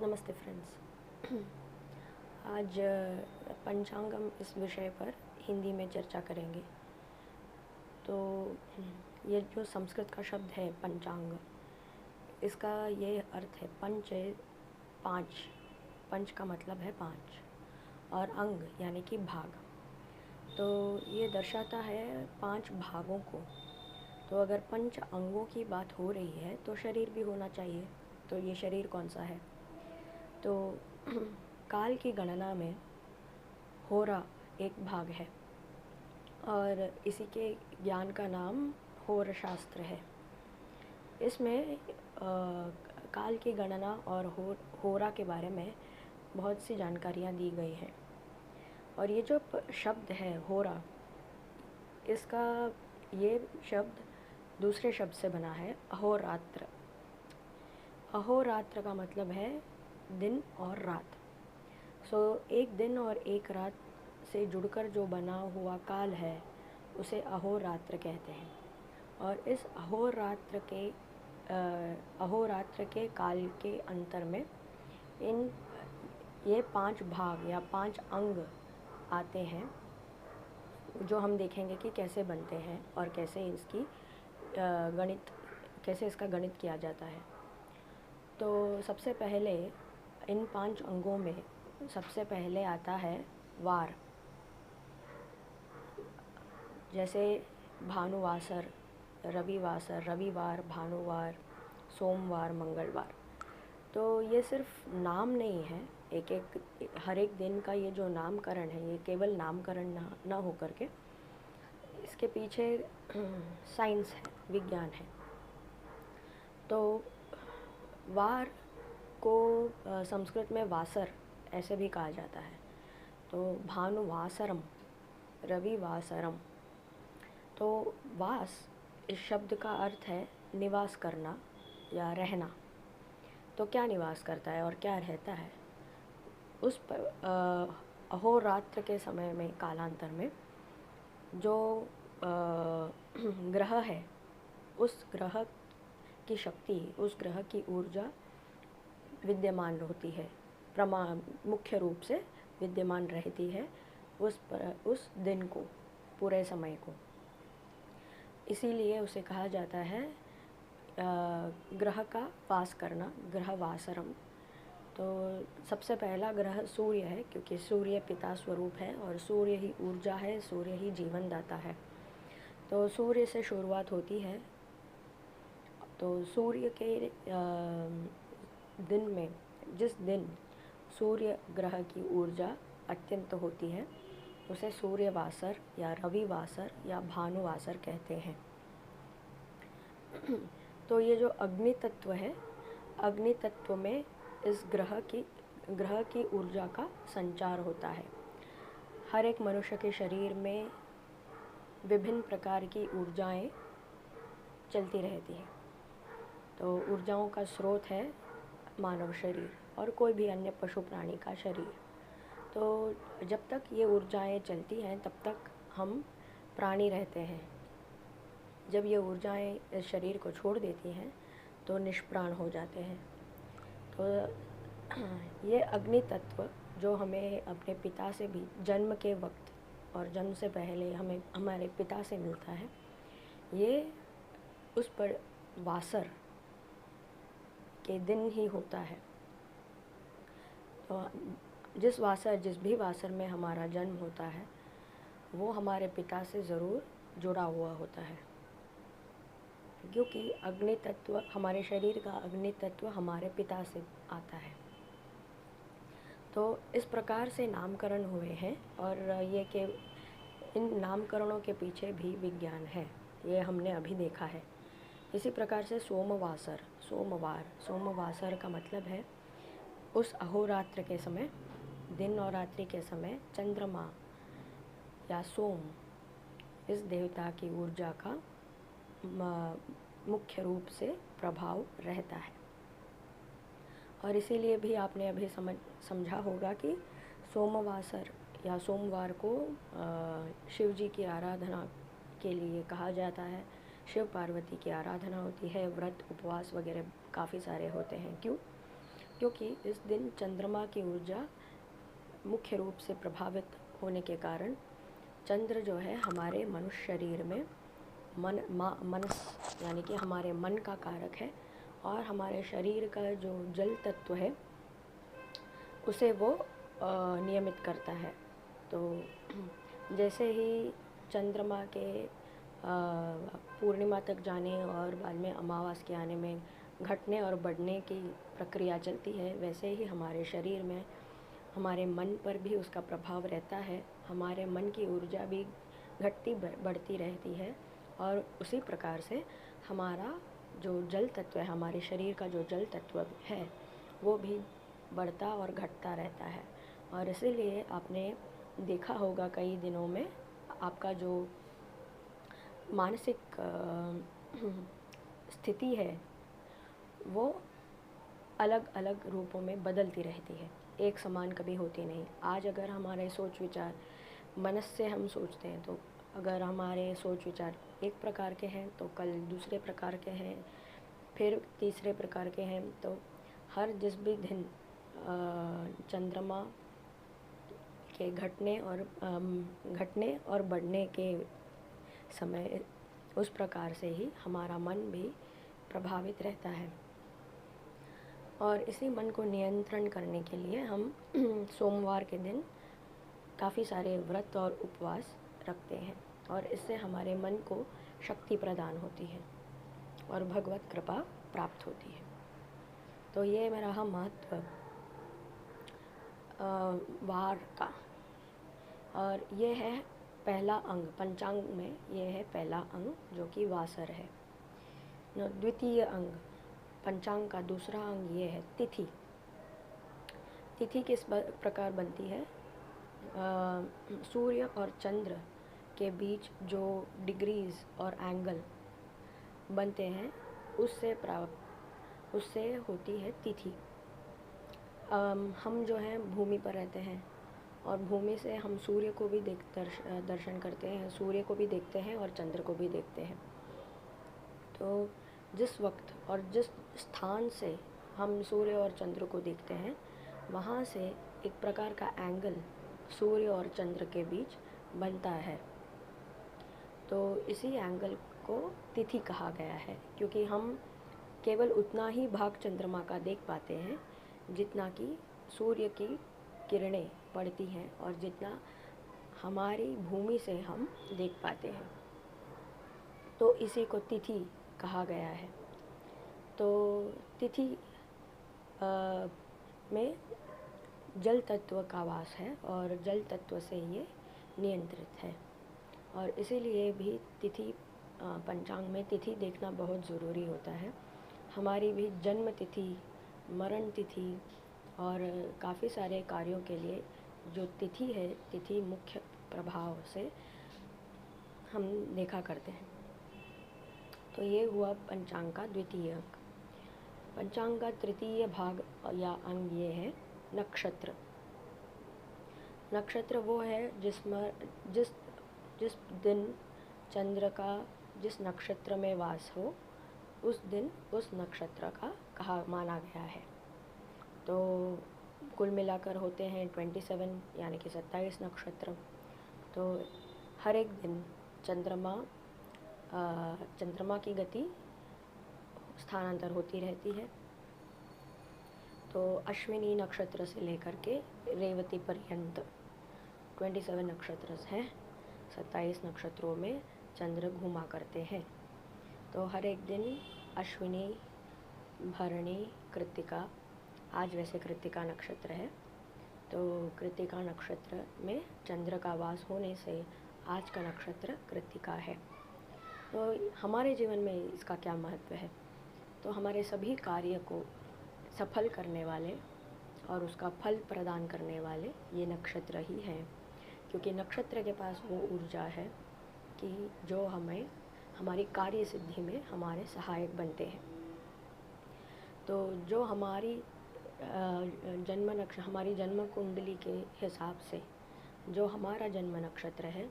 नमस्ते फ्रेंड्स। आज पंचांगम इस विषय पर हिंदी में चर्चा करेंगे। तो ये जो संस्कृत का शब्द है पंचांग, इसका ये अर्थ है पंच है पाँच। पंच का मतलब है पाँच और अंग यानी कि भाग। तो ये दर्शाता है पांच भागों को। तो अगर पंच अंगों की बात हो रही है तो शरीर भी होना चाहिए। तो ये शरीर कौन सा है? तो काल की गणना में होरा एक भाग है और इसी के ज्ञान का नाम होर शास्त्र है। इसमें काल की गणना और होरा के बारे में बहुत सी जानकारियाँ दी गई हैं। और ये जो शब्द है होरा, इसका ये शब्द दूसरे शब्द से बना है अहोरात्र। अहोरात्र का मतलब है दिन और रात। एक दिन और एक रात से जुड़कर जो बना हुआ काल है उसे अहोरात्र कहते हैं। और इस अहोरात्र के काल के अंतर में ये पांच भाग या पांच अंग आते हैं, जो हम देखेंगे कि कैसे बनते हैं और कैसे इसका गणित किया जाता है। तो सबसे पहले इन पांच अंगों में सबसे पहले आता है वार, जैसे भानुवासर, रविवार, भानुवार, सोमवार, मंगलवार। तो ये सिर्फ नाम नहीं है, हर एक दिन का ये जो नामकरण है, ये केवल नामकरण ना हो करके इसके पीछे साइंस है, विज्ञान है। तो वार को संस्कृत में वासर ऐसे भी कहा जाता है। तो भानुवासरम, रविवासरम। तो वास इस शब्द का अर्थ है निवास करना या रहना। तो क्या निवास करता है और क्या रहता है? उस पर अहोरात्र के समय में, कालांतर में जो ग्रह है, उस ग्रह की शक्ति, उस ग्रह की ऊर्जा विद्यमान होती है, मुख्य रूप से विद्यमान रहती है उस दिन को, पूरे समय को। इसीलिए उसे कहा जाता है ग्रह का वास करना, ग्रह वासरम। तो सबसे पहला ग्रह सूर्य है, क्योंकि सूर्य पिता स्वरूप है और सूर्य ही ऊर्जा है, सूर्य ही जीवन दाता है। तो सूर्य से शुरुआत होती है। तो सूर्य के दिन में, जिस दिन सूर्य ग्रह की ऊर्जा अत्यंत होती है, उसे सूर्यवासर या रविवासर या भानुवासर कहते हैं। तो ये जो अग्नि तत्व है, अग्नि तत्व में इस ग्रह की ऊर्जा का संचार होता है। हर एक मनुष्य के शरीर में विभिन्न प्रकार की ऊर्जाएं चलती रहती हैं। तो ऊर्जाओं का स्रोत है मानव शरीर और कोई भी अन्य पशु प्राणी का शरीर। तो जब तक ये ऊर्जाएं चलती हैं तब तक हम प्राणी रहते हैं। जब ये ऊर्जाएं इस शरीर को छोड़ देती हैं तो निष्प्राण हो जाते हैं। तो ये अग्नि तत्व जो हमें अपने पिता से भी जन्म के वक्त और जन्म से पहले हमें हमारे पिता से मिलता है, ये उस पर वासर के दिन ही होता है। तो जिस भी वासर में हमारा जन्म होता है, वो हमारे पिता से ज़रूर जुड़ा हुआ होता है, क्योंकि अग्नि तत्व, हमारे शरीर का अग्नि तत्व हमारे पिता से आता है। तो इस प्रकार से नामकरण हुए हैं और इन नामकरणों के पीछे भी विज्ञान है, ये हमने अभी देखा है। इसी प्रकार से सोमवासर का मतलब है उस अहोरात्र के समय, दिन और रात्रि के समय चंद्रमा या सोम, इस देवता की ऊर्जा का मुख्य रूप से प्रभाव रहता है। और इसीलिए भी आपने अभी समझा होगा कि सोमवासर या सोमवार को शिव जी की आराधना के लिए कहा जाता है। शिव पार्वती की आराधना होती है, व्रत उपवास वगैरह काफ़ी सारे होते हैं। क्यों? क्योंकि इस दिन चंद्रमा की ऊर्जा मुख्य रूप से प्रभावित होने के कारण चंद्र जो है हमारे मनुष्य शरीर में मनस यानी कि हमारे मन का कारक है, और हमारे शरीर का जो जल तत्व है उसे वो नियमित करता है। तो जैसे ही चंद्रमा के पूर्णिमा तक जाने और बाद में अमावस के आने में घटने और बढ़ने की प्रक्रिया चलती है, वैसे ही हमारे शरीर में हमारे मन पर भी उसका प्रभाव रहता है। हमारे मन की ऊर्जा भी घटती बढ़ती रहती है, और उसी प्रकार से हमारा जो जल तत्व है, हमारे शरीर का जो जल तत्व है वो भी बढ़ता और घटता रहता है। और इसीलिए आपने देखा होगा कई दिनों में आपका जो मानसिक स्थिति है वो अलग अलग रूपों में बदलती रहती है, एक समान कभी होती नहीं। आज अगर हमारे सोच विचार मनस से हम सोचते हैं, तो अगर हमारे सोच विचार एक प्रकार के हैं तो कल दूसरे प्रकार के हैं, फिर तीसरे प्रकार के हैं। तो हर जिस भी दिन चंद्रमा के घटने और बढ़ने के समय उस प्रकार से ही हमारा मन भी प्रभावित रहता है। और इसी मन को नियंत्रण करने के लिए हम सोमवार के दिन काफ़ी सारे व्रत और उपवास रखते हैं, और इससे हमारे मन को शक्ति प्रदान होती है और भगवत कृपा प्राप्त होती है। तो ये मेरा महत्व वार का, और ये है पहला अंग पंचांग में, ये है पहला अंग जो कि वासर है। द्वितीय अंग पंचांग का दूसरा अंग ये है तिथि। तिथि किस प्रकार बनती है? सूर्य और चंद्र के बीच जो डिग्रीज और एंगल बनते हैं उससे होती है तिथि। हम जो हैं भूमि पर रहते हैं, और भूमि से हम सूर्य को भी दर्शन करते हैं, सूर्य को भी देखते हैं और चंद्र को भी देखते हैं। तो जिस वक्त और जिस स्थान से हम सूर्य और चंद्र को देखते हैं, वहाँ से एक प्रकार का एंगल सूर्य और चंद्र के बीच बनता है। तो इसी एंगल को तिथि कहा गया है, क्योंकि हम केवल उतना ही भाग चंद्रमा का देख पाते हैं जितना कि सूर्य की किरणें पड़ती हैं और जितना हमारी भूमि से हम देख पाते हैं। तो इसी को तिथि कहा गया है। तो तिथि में जल तत्व का वास है, और जल तत्व से ये नियंत्रित है, और इसीलिए भी तिथि पंचांग में तिथि देखना बहुत ज़रूरी होता है। हमारी भी जन्म तिथि, मरण तिथि और काफ़ी सारे कार्यों के लिए जो तिथि है, तिथि मुख्य प्रभाव से हम देखा करते हैं। तो ये हुआ पंचांग का द्वितीय अंग। पंचांग का तृतीय भाग या अंग ये है नक्षत्र। नक्षत्र वो है जिस दिन चंद्र का जिस नक्षत्र में वास हो, उस दिन उस नक्षत्र का कहा माना गया है। तो कुल मिलाकर होते हैं 27 यानी कि 27 नक्षत्र। तो हर एक दिन चंद्रमा की गति स्थानांतर होती रहती है। तो अश्विनी नक्षत्र से लेकर के रेवती पर्यंत 27 नक्षत्र हैं। 27 नक्षत्रों में चंद्र घूमा करते हैं। तो हर एक दिन अश्विनी, भरणी, कृत्तिका, आज वैसे कृत्तिका नक्षत्र है, तो कृत्तिका नक्षत्र में चंद्र का वास होने से आज का नक्षत्र कृत्तिका है। तो हमारे जीवन में इसका क्या महत्व है? तो हमारे सभी कार्य को सफल करने वाले और उसका फल प्रदान करने वाले ये नक्षत्र ही हैं, क्योंकि नक्षत्र के पास वो ऊर्जा है कि जो हमें हमारी कार्य सिद्धि में हमारे सहायक बनते हैं। तो जो हमारी हमारी जन्म कुंडली के हिसाब से जो हमारा जन्म नक्षत्र है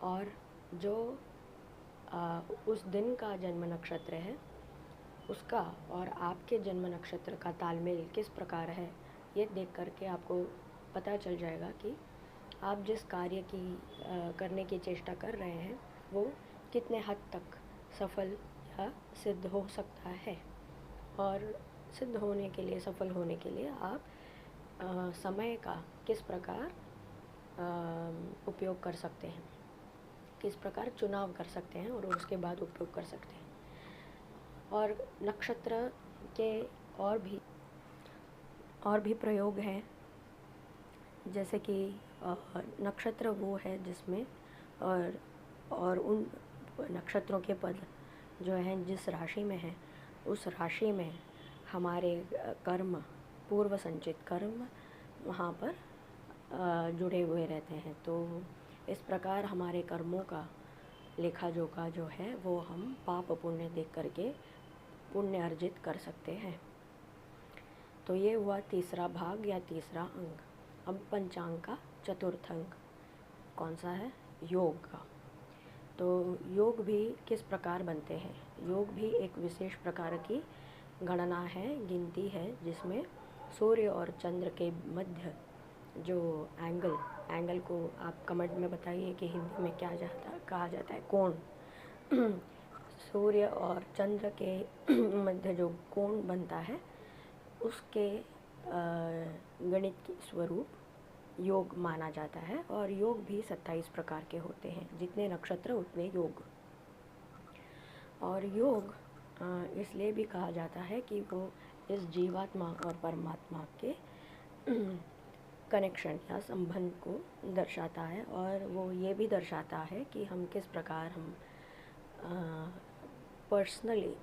और जो उस दिन का जन्म नक्षत्र है, उसका और आपके जन्म नक्षत्र का तालमेल किस प्रकार है, ये देख करके आपको पता चल जाएगा कि आप जिस कार्य की करने की चेष्टा कर रहे हैं वो कितने हद तक सफल या सिद्ध हो सकता है। और सिद्ध होने के लिए, सफल होने के लिए आप समय का किस प्रकार उपयोग कर सकते हैं, किस प्रकार चुनाव कर सकते हैं और उसके बाद उपयोग कर सकते हैं। और नक्षत्र के और भी प्रयोग हैं, जैसे कि नक्षत्र वो है जिसमें और उन नक्षत्रों के पद जो हैं जिस राशि में हैं, उस राशि में हमारे कर्म, पूर्व संचित कर्म वहाँ पर जुड़े हुए रहते हैं। तो इस प्रकार हमारे कर्मों का लेखा जोखा जो है वो हम पाप पुण्य देख करके पुण्य अर्जित कर सकते हैं। तो ये हुआ तीसरा भाग या तीसरा अंग। अब पंचांग का चतुर्थ अंग कौन सा है? योग का। तो योग भी किस प्रकार बनते हैं? योग भी एक विशेष प्रकार की गणना है, गिनती है, जिसमें सूर्य और चंद्र के मध्य जो एंगल को आप कमेंट में बताइए कि हिंदी में क्या कहा जाता है। कोण। सूर्य और चंद्र के मध्य जो कोण बनता है उसके गणित की स्वरूप योग माना जाता है। और योग भी 27 प्रकार के होते हैं, जितने नक्षत्र उतने योग। और योग इसलिए भी कहा जाता है कि वो इस जीवात्मा और परमात्मा के कनेक्शन या संबंध को दर्शाता है। और वो ये भी दर्शाता है कि हम किस प्रकार हम पर्सनली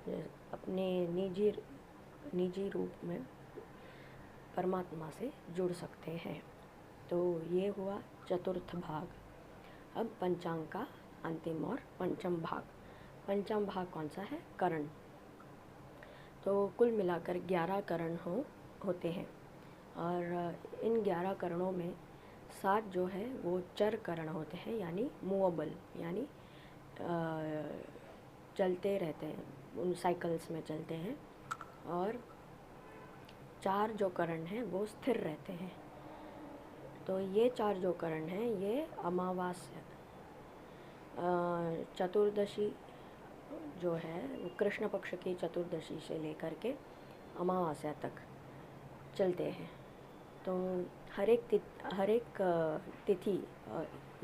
अपने निजी रूप में परमात्मा से जुड़ सकते हैं। तो ये हुआ चतुर्थ भाग। अब पंचांग का अंतिम और पंचम भाग। पंचम भाग कौन सा है? करण। तो कुल मिलाकर 11 करण होते हैं। और इन 11 करणों में 7 जो है वो चर करण होते हैं, यानी मूवेबल, यानी चलते रहते हैं, उन साइकिल्स में चलते हैं। और 4 जो करण हैं वो स्थिर रहते हैं। तो ये 4 जो करण हैं ये अमावास्या, चतुर्दशी जो है वो कृष्ण पक्ष की चतुर्दशी से लेकर के अमावस्या तक चलते हैं। तो हर एक तिथि,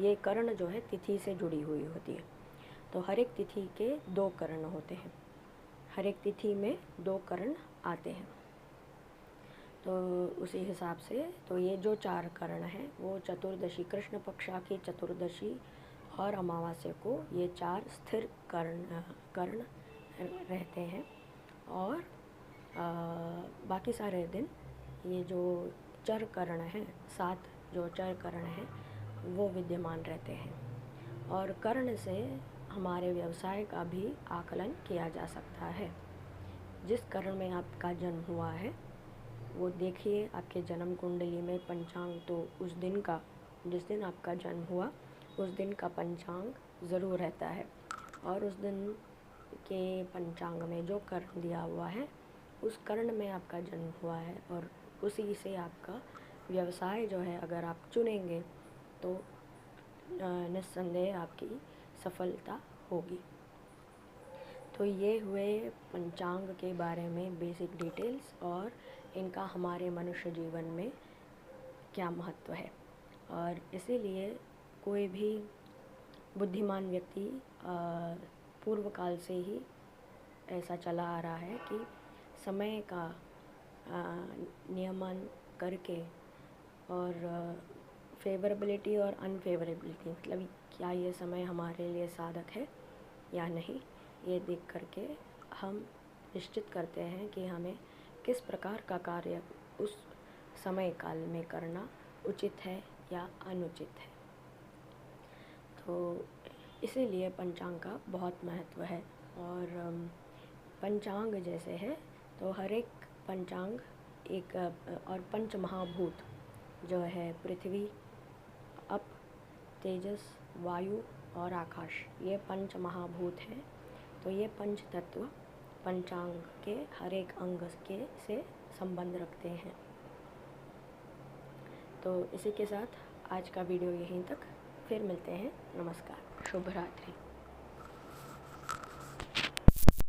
ये करण जो है तिथि से जुड़ी हुई होती है। तो हर एक तिथि के 2 करण होते हैं, हर एक तिथि में 2 करण आते हैं। तो उसी हिसाब से तो ये जो 4 करण हैं वो चतुर्दशी, कृष्ण पक्षा की चतुर्दशी और अमावस्या को ये 4 स्थिर कर्ण रहते हैं। और बाकी सारे दिन ये जो चर कर्ण हैं, 7 जो चर कर्ण हैं वो विद्यमान रहते हैं। और कर्ण से हमारे व्यवसाय का भी आकलन किया जा सकता है। जिस कर्ण में आपका जन्म हुआ है वो देखिए आपके जन्म कुंडली में पंचांग, तो उस दिन का, जिस दिन आपका जन्म हुआ उस दिन का पंचांग ज़रूर रहता है। और उस दिन के पंचांग में जो कर्ण दिया हुआ है उस कर्ण में आपका जन्म हुआ है, और उसी से आपका व्यवसाय जो है अगर आप चुनेंगे तो निस्संदेह आपकी सफलता होगी। तो ये हुए पंचांग के बारे में बेसिक डिटेल्स और इनका हमारे मनुष्य जीवन में क्या महत्व है। और इसीलिए कोई भी बुद्धिमान व्यक्ति पूर्व काल से ही ऐसा चला आ रहा है कि समय का नियमन करके और फेवरेबिलिटी और अनफेवरेबिलिटी, मतलब क्या ये समय हमारे लिए साधक है या नहीं, ये देख करके हम निश्चित करते हैं कि हमें किस प्रकार का कार्य उस समय काल में करना उचित है या अनुचित है। तो इसीलिए पंचांग का बहुत महत्व है। और पंचांग जैसे है तो हर एक पंचांग एक और पंच महाभूत जो है पृथ्वी, अप, तेजस, वायु और आकाश, ये पंच महाभूत हैं। तो ये पंच तत्व पंचांग के हर एक अंग के से संबंध रखते हैं। तो इसी के साथ आज का वीडियो यहीं तक, फिर मिलते हैं। नमस्कार, शुभ रात्रि।